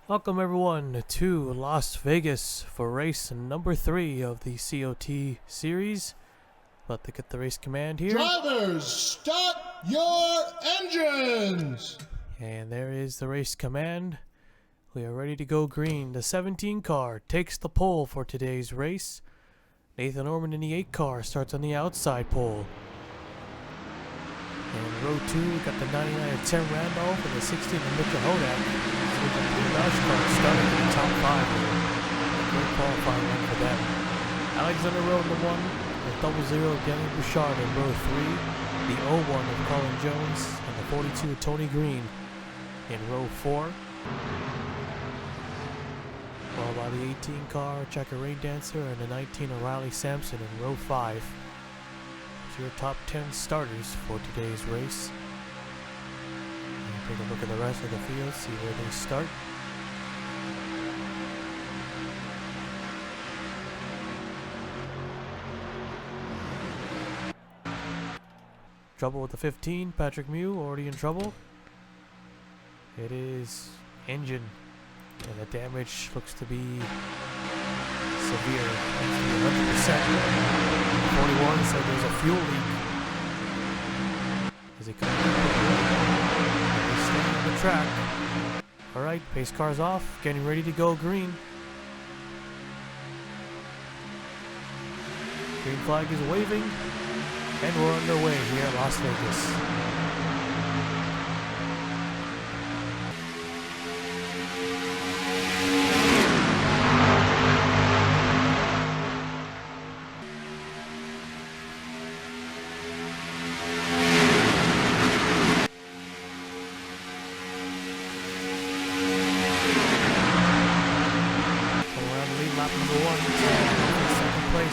Welcome everyone to Las Vegas for race number 3 of the COT series. About to get the race command here. Drivers, start your engines! And there is the race command. We are ready to go green. The 17 car takes the pole for today's race. Nathan Orman in the 8 car starts on the outside pole. And row 2, we got the 99 of Tim Randolph and the 16 of Mika Hodak. So we got the Roush car starting in the top 5 here. A great qualifying run for them. Alexander Rowe in the 1, the 00 of Danny Bouchard in row 3, the 01 of Colin Jones, and the 42 of Tony Green in row 4. Followed by the 18 car, Checker Rain Dancer, and the 19 of Riley Sampson in row 5. Your top 10 starters for today's race. And take a look at the rest of the field, see where they start. Trouble with the 15, Patrick Mew already in trouble. It is engine, and the damage looks to be severe. 100%. 41 said there's a fuel leak. Is it coming up? He's staying on the track. Alright, pace car's off, getting ready to go green. Green flag is waving, and we're underway here at Las Vegas.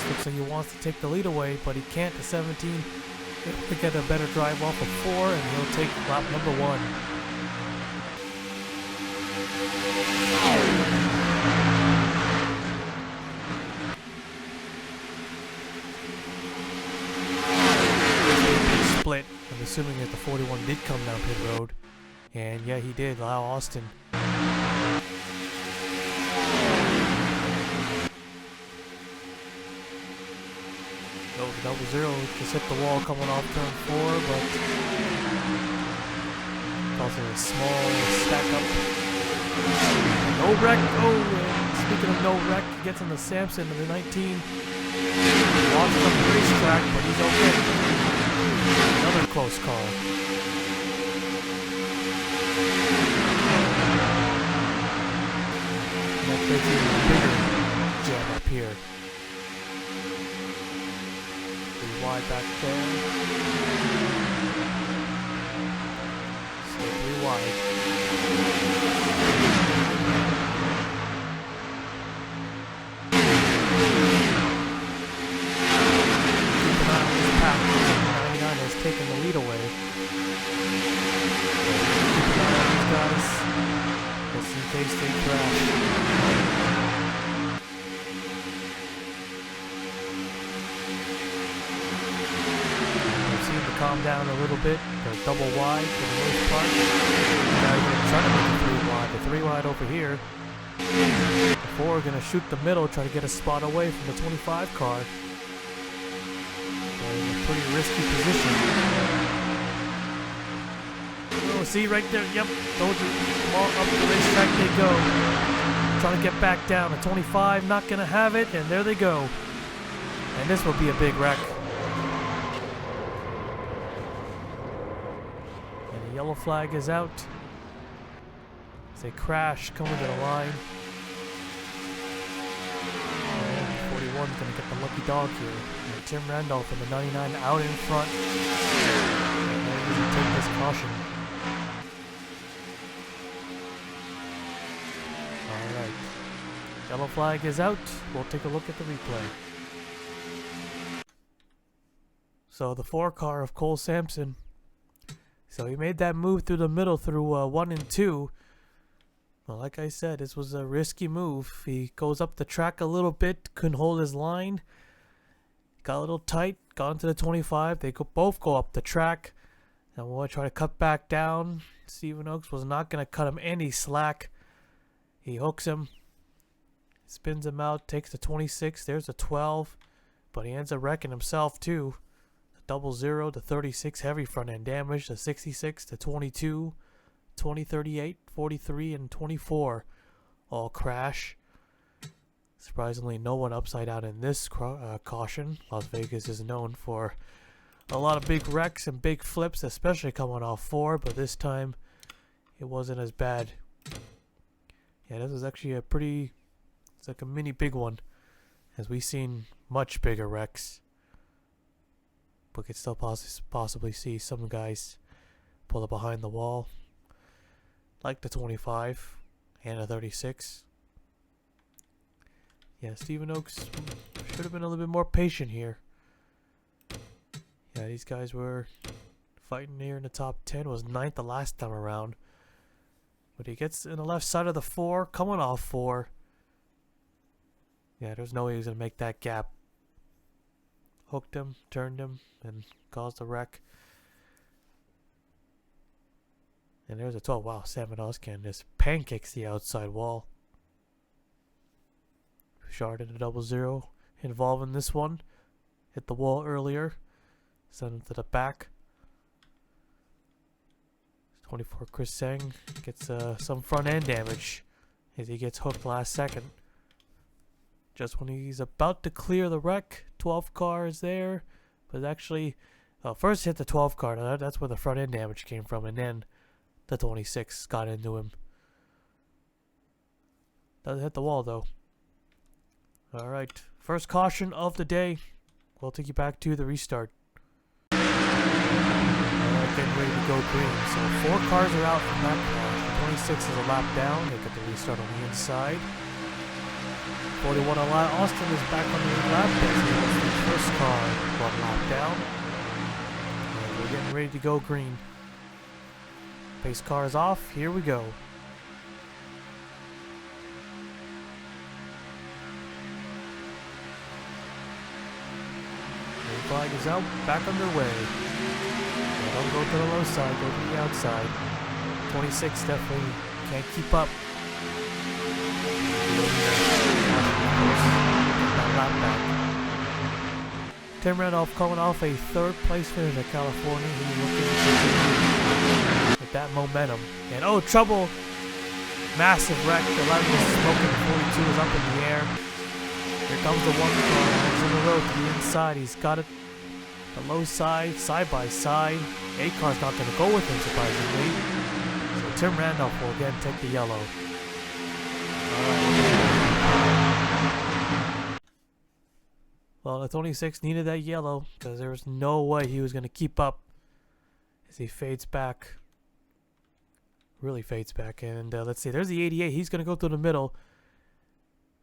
Looks like he wants to take the lead away, but he can't. The 17 to get a better drive off of 4, and he'll take lap number 1. Split. I'm assuming that the 41 did come down pit road, and yeah, he did. Lyle Austin. Double 0 just hit the wall coming off turn 4, but causing a small stack up. No wreck. Oh, and speaking of no wreck, he gets on the Sampson of the 19. Lost on the racetrack, but he's okay. Another close call. That creates even a bigger jam up here. Wide back there. Stay 3 wide. Keep an eye on this pack. 99 has taken the lead away. Keep an eye on these guys, just in case they crash. Calm down a little bit. They're double wide for the most part. Now you're going to try to make it 3 wide. The 3 wide over here. The 4 are going to shoot the middle, try to get a spot away from the 25 car. They're in a pretty risky position. Oh, see right there. Yep. Told you. Come on, up the racetrack they go. Trying to get back down. The 25 not going to have it, and there they go. And this will be a big wreck. Yellow flag is out. As they crash, coming to the line. And 41's going to get the lucky dog here. And Tim Randolph and the 99 out in front. And they're going to take this caution. Alright. Yellow flag is out. We'll take a look at the replay. So the 4 car of Cole Sampson. So he made that move through the middle through 1 and 2. Well, like I said, this was a risky move. He goes up the track a little bit, couldn't hold his line. Got a little tight, got into the 25. They both go up the track. And we'll try to cut back down. Stephen Oakes was not going to cut him any slack. He hooks him, spins him out, takes the 26. There's a 12, but he ends up wrecking himself too. The 00, the 36 heavy front end damage, the 66, the 22, 20, 38, 43, and 24 all crash. Surprisingly, no one upside down in this caution. Las Vegas is known for a lot of big wrecks and big flips, especially coming off 4, but this time it wasn't as bad. Yeah, this was actually a pretty, it's like a mini big one, as we've seen much bigger wrecks. But could still possibly see some guys pull it behind the wall, like the 25 and the 36. Yeah, Stephen Oaks should have been a little bit more patient here. Yeah, these guys were fighting here in the top 10. Was 9th the last time around. But he gets in the left side of the 4, coming off 4. Yeah, there's no way he was going to make that gap. Hooked him, turned him, and caused a wreck. And there's a 12. Wow, Sam Oscan just pancakes the outside wall. Shard in a 00 involved in this one. Hit the wall earlier. Send him to the back. 24 Chris Sang gets some front end damage as he gets hooked last second. Just when he's about to clear the wreck, 12 car is there. But actually, first hit the 12 car. Now that's where the front end damage came from. And then the 26 got into him. Doesn't hit the wall though. Alright, first caution of the day. We'll take you back to the restart. Alright, getting ready to go green. So 4 cars are out from that car. The 26 is a lap down. They get the restart on the inside. 41 a lap. Austin is back on the lap. That's the first car 1 lap down. And we're getting ready to go green. Pace car is off. Here we go. Flag is out, back underway. Don't go to the low side, go to the outside. 26 definitely can't keep up. Lap back. Tim Randolph coming off a 3rd place finish at California. He's looking to continue with that momentum. And oh, trouble! Massive wreck. The 11 is smoking, 42 is up in the air. Here comes the 1 car. He's in the road to the inside. He's got it. The low side, side by side. 8 car's not going to go with him, surprisingly. So Tim Randolph will again take the yellow. Well, the 26 needed that yellow because there was no way he was going to keep up as he fades back. Really fades back. And let's see, there's the 88. He's going to go through the middle.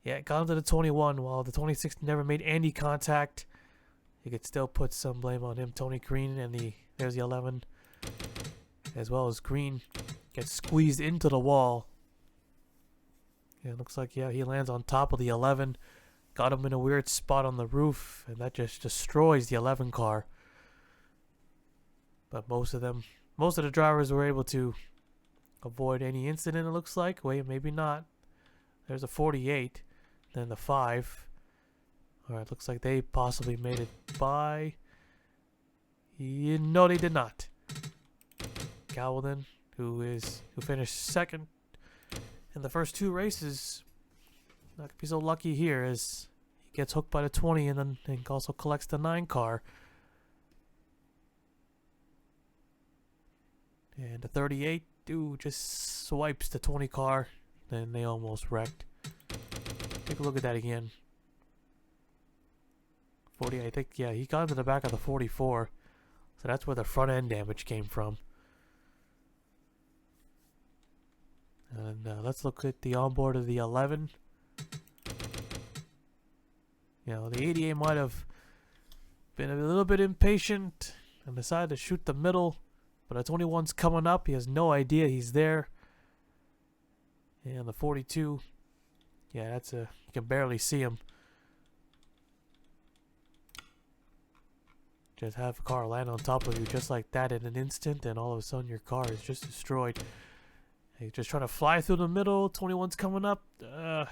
Yeah, got him to the 21 while the 26 never made any contact. You could still put some blame on him. Tony Green and there's the 11. As well as Green gets squeezed into the wall. Yeah, it looks like, yeah, he lands on top of the 11. Got him in a weird spot on the roof. And that just destroys the 11 car. But most of the drivers were able to avoid any incident, it looks like. Wait, maybe not. There's a 48. Then the 5. Alright, looks like they possibly made it by. No, they did not. Calvin, who finished 2nd in the first 2 races, not gonna be so lucky here as he gets hooked by the 20 and then also collects the 9 car. And the 38, just swipes the 20 car. Then they almost wrecked. Take a look at that again. 40, I think, yeah, he got into the back of the 44. So that's where the front end damage came from. And let's look at the onboard of the 11. You know, the 88 might have been a little bit impatient and decided to shoot the middle. But the 21's coming up. He has no idea he's there. And the 42, yeah, you can barely see him. Just have a car land on top of you just like that in an instant, and all of a sudden your car is just destroyed. He's just trying to fly through the middle. 21's coming up. Yeah.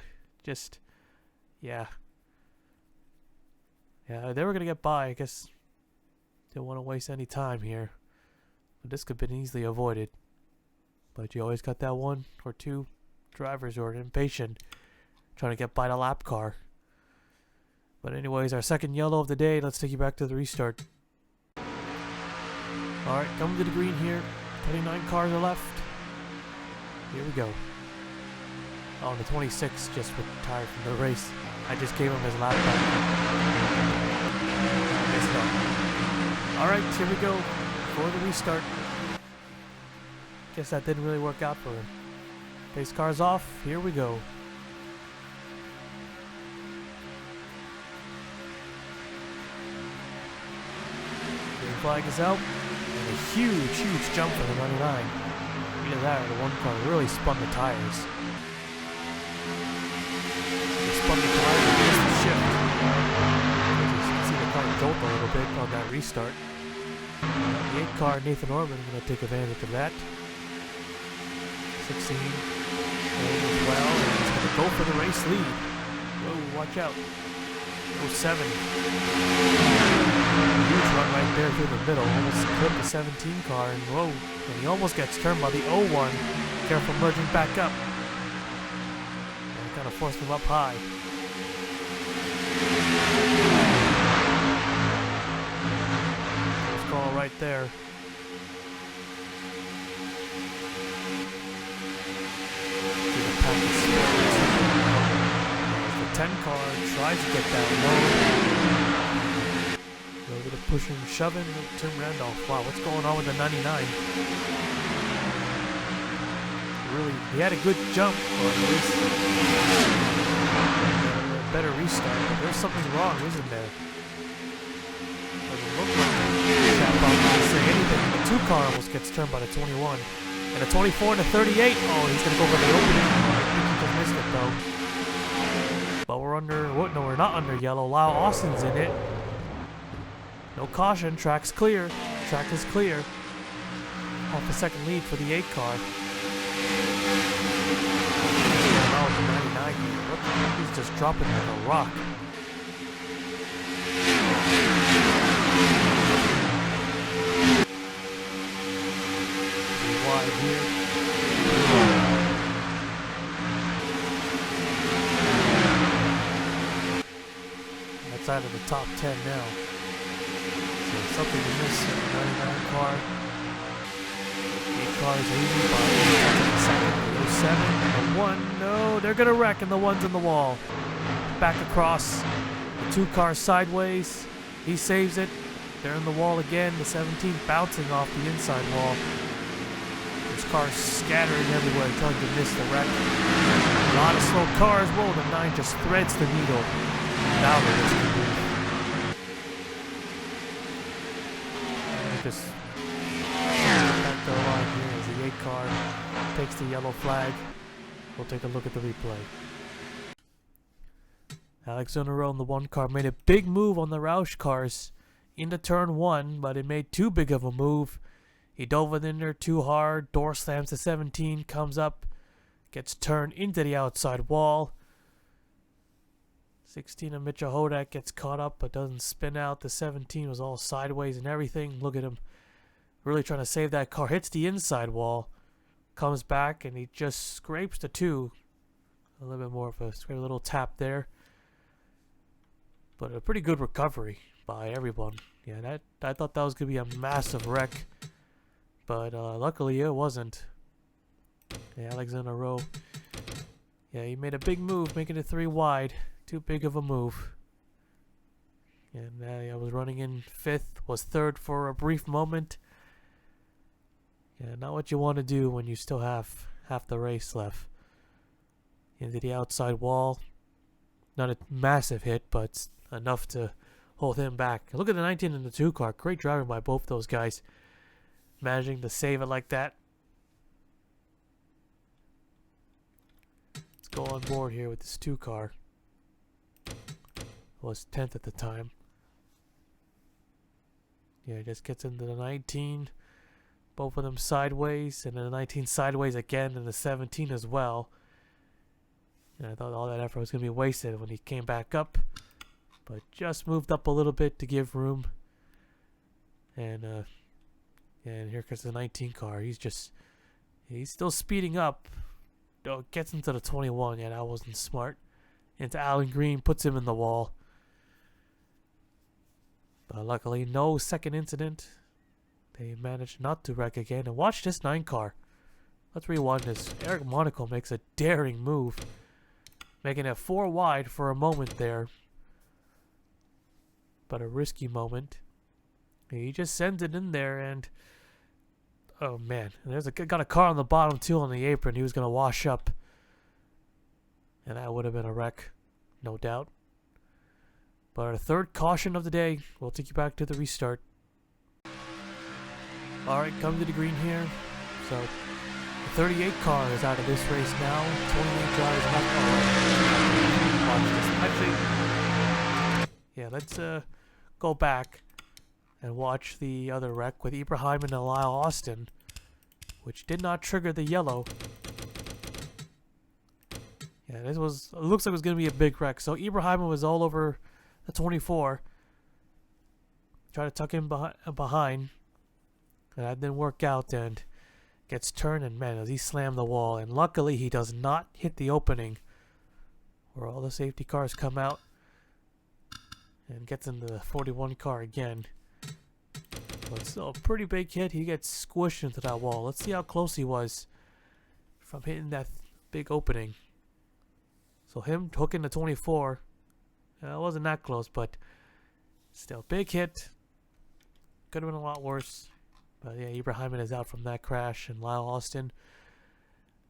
Yeah, they were going to get by. I guess didn't want to waste any time here. But this could have been easily avoided. But you always got that one or two drivers who are impatient, trying to get by the lap car. But anyways, our second yellow of the day. Let's take you back to the restart. Alright, coming to the green here. 29 cars are left. Here we go. Oh, the 26 just retired from the race. I just gave him his lap back. Alright, here we go. For the restart. Guess that didn't really work out for him. Pace cars off. Here we go. Green flag is out. And a huge jump for the 99. Look at that. The one car really spun the tires. They spun the tires and missed the shift. You can see the car jolt a little bit on that restart. The 8 car, Nathan Orban, going to take advantage of that. 16 as well, and he's going to go for the race lead. Whoa, watch out. 07. Huge run right there through the middle. Almost clipped the 17 car, and whoa. And he almost gets turned by the 01. Careful merging back up. And kind of forced him up high. Close call right there. The 10 car tries to get that low. A little bit of pushing and shoving. Tim Randolph. Wow, what's going on with the 99? Really, he had a good jump, or at least a better restart, but there's something wrong, isn't there? Doesn't look like the chap out to say anything. The 2 car almost gets turned by the 21. And a 24 and a 38. Oh, he's going to go for the opening. I think he just missed it, though. But we're under... What? No, we're not under yellow. Lyle Austin's in it. No caution. Track's clear. Track is clear. Half a second lead for the 8 car. Oh, the 99 here. What the heck? He's just dropping like a rock. Wide here. That's out of the top 10 now. So something to miss. 99 car. 8 cars easy by the second. 07 and the 1. No, they're gonna wreck, and the 1's in the wall. Back across. The 2 cars sideways. He saves it. They're in the wall again. The 17 bouncing off the inside wall. There's cars scattering everywhere, trying to miss the wreck. A lot of slow cars. Whoa, the 9 just threads the needle. Now they're just going to move. Just back to the line here as the 8 car takes the yellow flag. We'll take a look at the replay. Alex Zonero in the 1 car made a big move on the Roush cars into turn 1, but it made too big of a move. He dove it in there too hard. Door slams the 17, comes up, gets turned into the outside wall. 16 of Mitchell Hodak gets caught up but doesn't spin out. The 17 was all sideways and everything. Look at him really trying to save that car. Hits the inside wall, comes back, and he just scrapes the 2. A little bit more of a scrape, little tap there. But a pretty good recovery by everyone. Yeah, I thought that was going to be a massive wreck. But luckily it wasn't. Yeah, Alexander Rowe. Yeah, he made a big move, making it 3 wide. Too big of a move. And I was running in 5th, was 3rd for a brief moment. Yeah, not what you want to do when you still have half the race left. Into the outside wall. Not a massive hit, but enough to hold him back. Look at the 19 and the 2 car. Great driving by both those guys. Managing to save it like that. Let's go on board here with this 2 car. Was 10th at the time. Yeah, he just gets into the 19. Both of them sideways, and then the 19 sideways again, and the 17 as well. And I thought all that effort was going to be wasted when he came back up. But just moved up a little bit to give room. And here comes the 19 car. He's still speeding up. Oh, gets into the 21. Yeah, that wasn't smart. Into Alan Green, puts him in the wall. But luckily, no second incident. They managed not to wreck again. And watch this 9 car. Let's rewind this. Eric Monaco makes a daring move. Making it 4 wide for a moment there. But a risky moment. He just sends it in there and... Oh man. And got a car on the bottom too on the apron. He was going to wash up. And that would have been a wreck. No doubt. But our third caution of the day. We'll take you back to the restart. Alright, come to the green here. So, the 38 car is out of this race now. 28 drivers left. Watch this. Actually, yeah, let's go back and watch the other wreck with Ibrahim and Lyle Austin, which did not trigger the yellow. Yeah, this was, it looks like it was going to be a big wreck. So Ibrahim was all over the 24. Try to tuck him behind. And that didn't work out, and gets turned, and man, does he slam the wall. And luckily, he does not hit the opening where all the safety cars come out. And gets into the 41 car again. But still a pretty big hit. He gets squished into that wall. Let's see how close he was from hitting that big opening. So him hooking the 24. It wasn't that close, but still big hit. Could have been a lot worse. But yeah, Ibrahim is out from that crash, and Lyle Austin,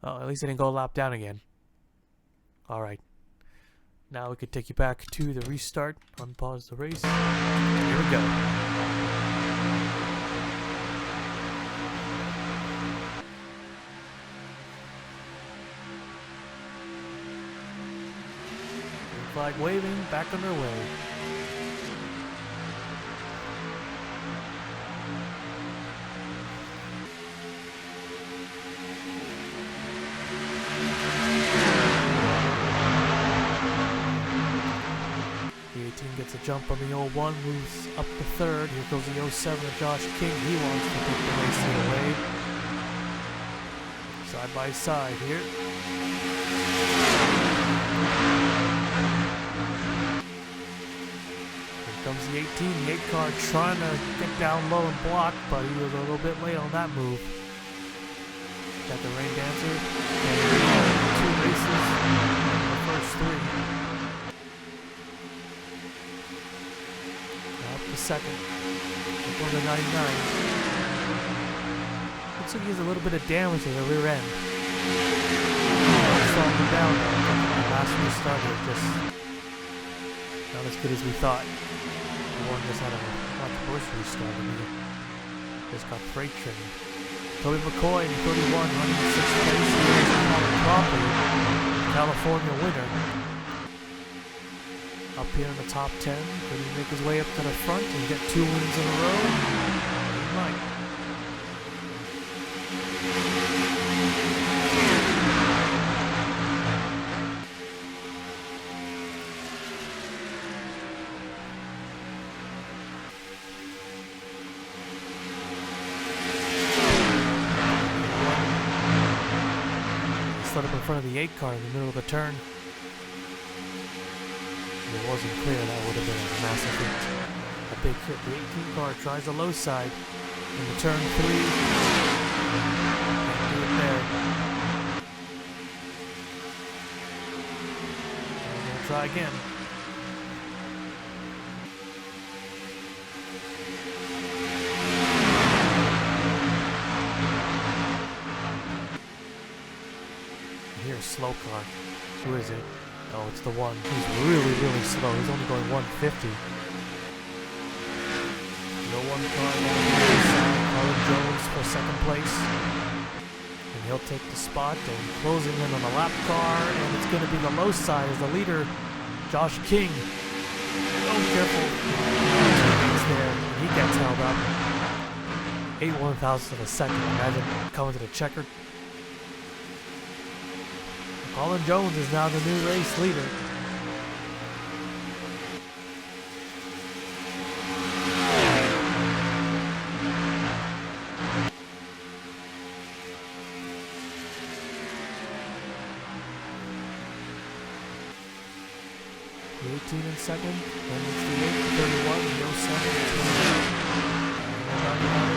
at least he didn't go a lap down again. Alright. Now we could take you back to the restart, unpause the race. Here we go. Green flag waving, back underway. Gets a jump on the 01, moves up the third. Here goes the 07 of Josh King. He wants to take the race away. Side by side here. Here comes the 18, the 8 car trying to get down low and block, but he was a little bit late on that move. Got the rain dancer. And 2 races in the first 3. The second. Going to 99. Looks like he has a little bit of damage to the rear end. Slowing him down though. The last restart was just not as good as we thought. The one just had a much worse restart. I mean, just got freight trained. Toby McCoy in 31, running in 6th place. He is properly California winner. Up here in the top 10, could he make his way up to the front and get 2 wins in a row? He might. Slid up in front of the 8 car in the middle of the turn. If it wasn't clear, that would have been a massive hit. A big hit. The 18 car tries the low side into turn 3. Can't do it there. And we're gonna try again. Here's a slow car. Who is it? Oh, it's the one. He's really, really slow. He's only going 150. No one car down here. Colin Jones for 2nd place. And he'll take the spot and closing in on the lap car. And it's going to be the low side as the leader, Josh King. Oh, careful. He's there. He gets held up. 8/1000th of a second. Imagine coming to the checkered. Colin Jones is now the new race leader. The 18 in second, then it's the 8, 31, the 07, 29,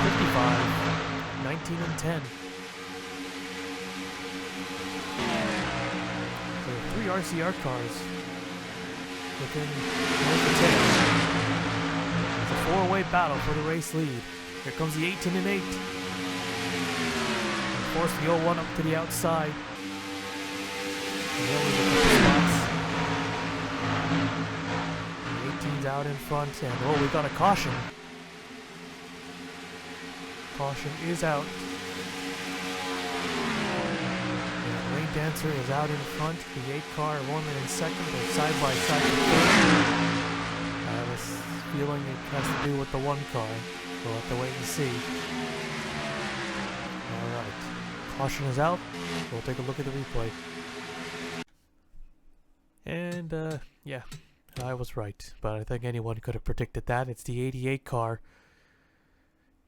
55, 19 and 10. So 3 RCR cars looking north of 10. It's a 4-way battle for the race lead. Here comes the 18 and 8. And force the 01 up to the outside. And only a couple spots. The 18's out in front, and oh, we got a caution. Caution is out. And Rain Dancer is out in front. The 8 car, Roman in second. They're side by side in third. I have a feeling it has to do with the 1 car. We'll have to wait and see. Alright. Caution is out. We'll take a look at the replay. And, yeah. I was right, but I think anyone could have predicted that. It's the 88 car.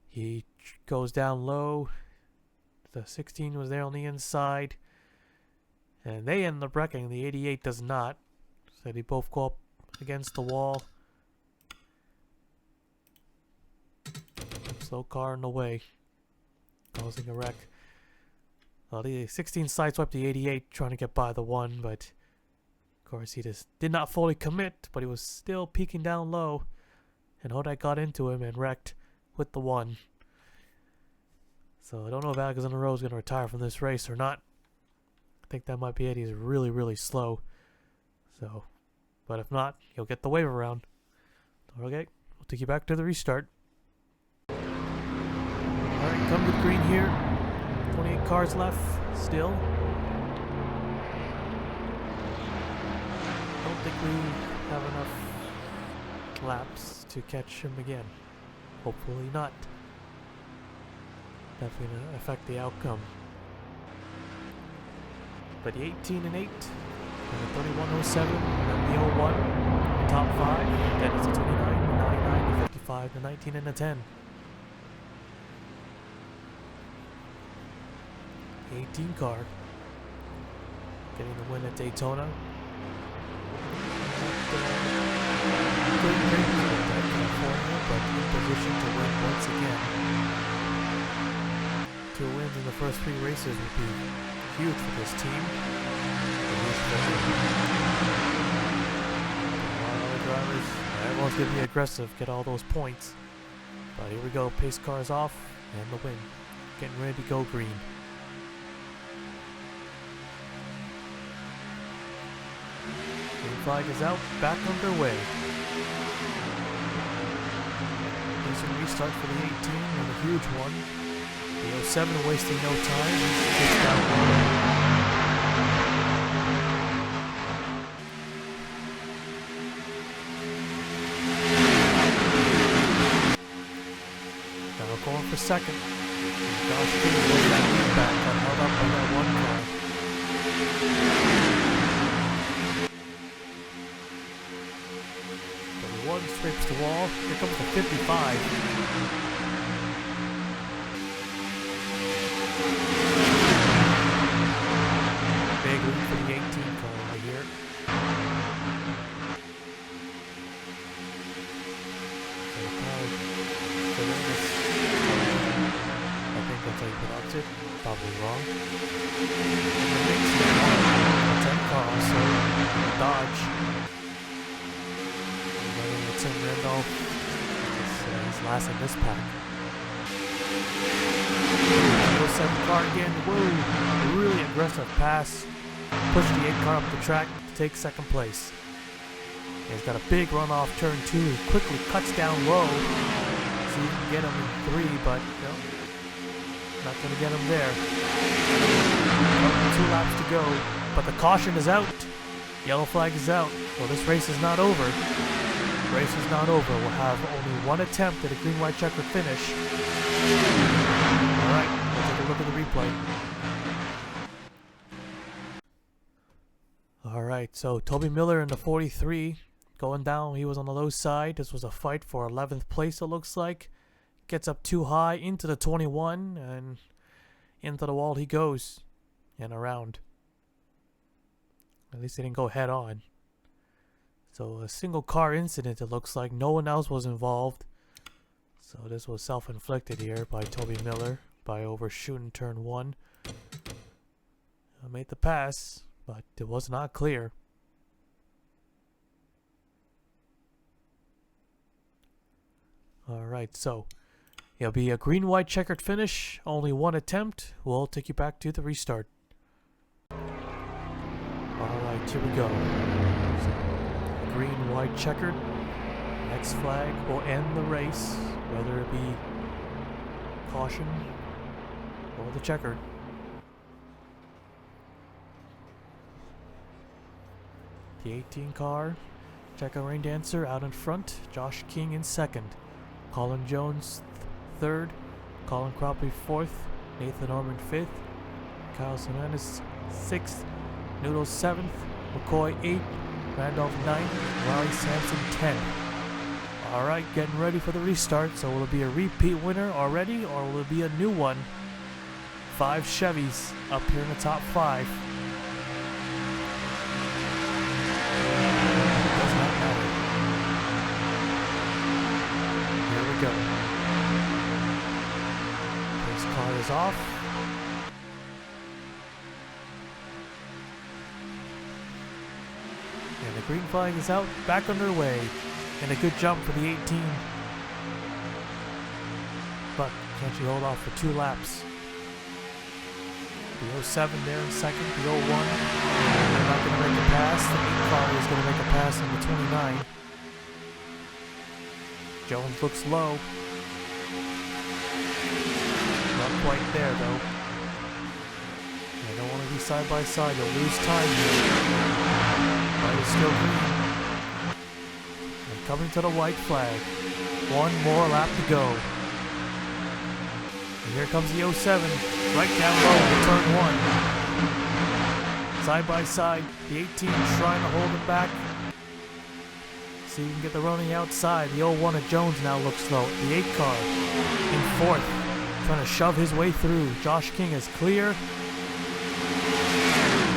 He goes down low. The 16 was there on the inside. And they end up wrecking. The 88 does not. So they both go up against the wall. Slow car in the way, causing a wreck. Well, the 16 sideswiped the 88, trying to get by the 1, but of course he just did not fully commit, but he was still peeking down low. And Hodak got into him and wrecked with the 1. So I don't know if Alex on the road is going to retire from this race or not. I think that might be it. He's really, really slow. So, but if not, he'll get the wave around. Okay, we'll take you back to the restart. Alright, come to green here. 28 cars left still. Don't think we have enough laps to catch him again. Hopefully not. Definitely gonna affect the outcome. But the 18 and 8, and the 3107, and the 01, the top 5, then it's the 29, the 99, the 55, the 19, and the 10. The 18 car getting the win at Daytona. Good race at California, but in position to win once again. 2 wins in the first 3 races would be huge for this team. A lot of other drivers, everyone's going to be aggressive, get all those points. But here we go, pace cars off, and the win. Getting ready to go green. Green flag is out, back underway. Decent restart for the 18, and a huge one. The 07 wasting no time, he's down low. Now going for second. Gosh, that lead back got held up by that 1 car. The 1 scrapes the wall. Here comes the 55. Big lead for the 18 car right here. I think that's how you pronounce it. Probably wrong. The 10 car also. Dodge. Tim Randolph. He's last in this pack. 07 car again. Whoa! Really aggressive pass. Push the 8 car up the track to take second place. And he's got a big run off turn 2. He quickly cuts down low. So you can get him in 3, but no, not going to get him there. 2 laps to go, but the caution is out. Yellow flag is out. Well, this race is not over. Race is not over. We'll have only one attempt at a green, white, checkered finish. Alright, let's take a look at the replay. Alright, so Toby Miller in the 43 going down. He was on the low side. This was a fight for 11th place, it looks like. Gets up too high into the 21 and into the wall he goes and around. At least he didn't go head on. So a single car incident, it looks like. No one else was involved. So this was self-inflicted here by Toby Miller by overshooting turn 1. Made the pass, but it was not clear. Alright, so it'll be a green, white, checkered finish. Only one attempt. We'll take you back to the restart. Alright, here we go. So, green, white, checkered. Next flag will end the race, whether it be caution or the checkered. The 18 car, Checo Rain Dancer out in front, Josh King in second, Colin Jones third, Colin Cropley fourth, Nathan Norman fifth, Kyle Simonis sixth, Noodles seventh, McCoy eighth, Randolph ninth, Riley Sampson 10th. Alright, getting ready for the restart. So will it be a repeat winner already, or will it be a new one? 5 Chevys up here in the top 5. Does not matter. Here we go. This car is off. And the green flag is out, back underway. And a good jump for the 18. But can she hold off for 2 laps? The 07 there in second, the 01. They're not going to make a pass. The 8 car is going to make a pass on the 29. Jones looks low. Not quite there though. They don't want to be side by side. They'll lose time here. But it's still green. And coming to the white flag. 1 more lap to go. And here comes the 07, right down low to turn 1. Side by side, the 18 trying to hold it back. See if we can get the running outside. The 01 of Jones now looks low. The 8 car in 4th, trying to shove his way through. Josh King is clear.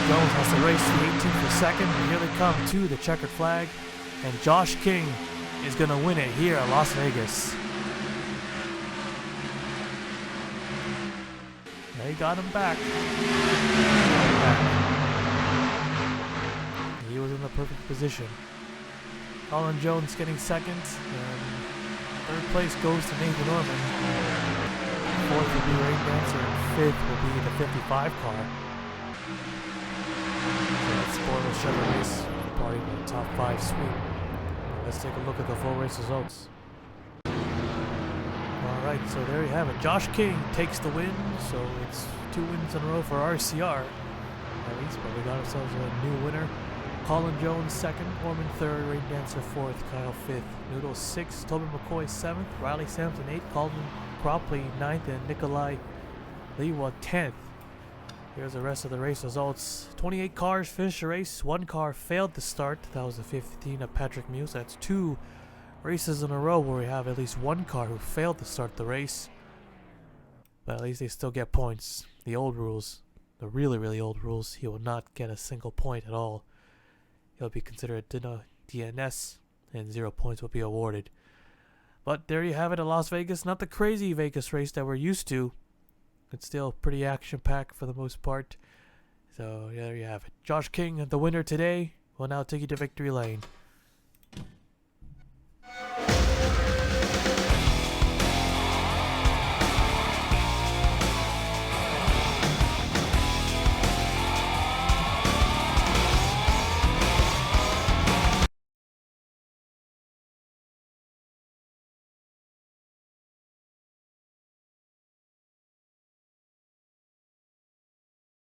Jones has to race the 18 for second. And here they come to the checkered flag. And Josh King is going to win it here at Las Vegas. They got him back. He was in the perfect position. Colin Jones getting second, and 3rd place goes to Nathan Norman. 4th will be Rain Dancer, and 5th will be the 55 car. So that's spoilers Chevy race, probably the top 5 sweep. Let's take a look at the full race results. Alright, so there you have it. Josh King takes the win, so it's 2 wins in a row for RCR. At least, but we got ourselves a new winner. Colin Jones 2nd, Orman 3rd, Rain Dancer 4th, Kyle 5th, Noodle 6th, Tobin McCoy 7th, Riley Sampson 8th, Colin Cropley 9th, and Nikolai Lewa 10th. Here's the rest of the race results. 28 cars finished the race, 1 car failed to start. That was the 15 of Patrick Muse. That's 2 races in a row where we have at least 1 car who failed to start the race. But at least they still get points. The old rules, the really, really old rules, he will not get a single point at all. He'll be considered a DNS, and 0 points will be awarded. But there you have it at Las Vegas. Not the crazy Vegas race that we're used to. It's still pretty action-packed for the most part. So yeah, there you have it. Josh King, the winner today, will now take you to victory lane.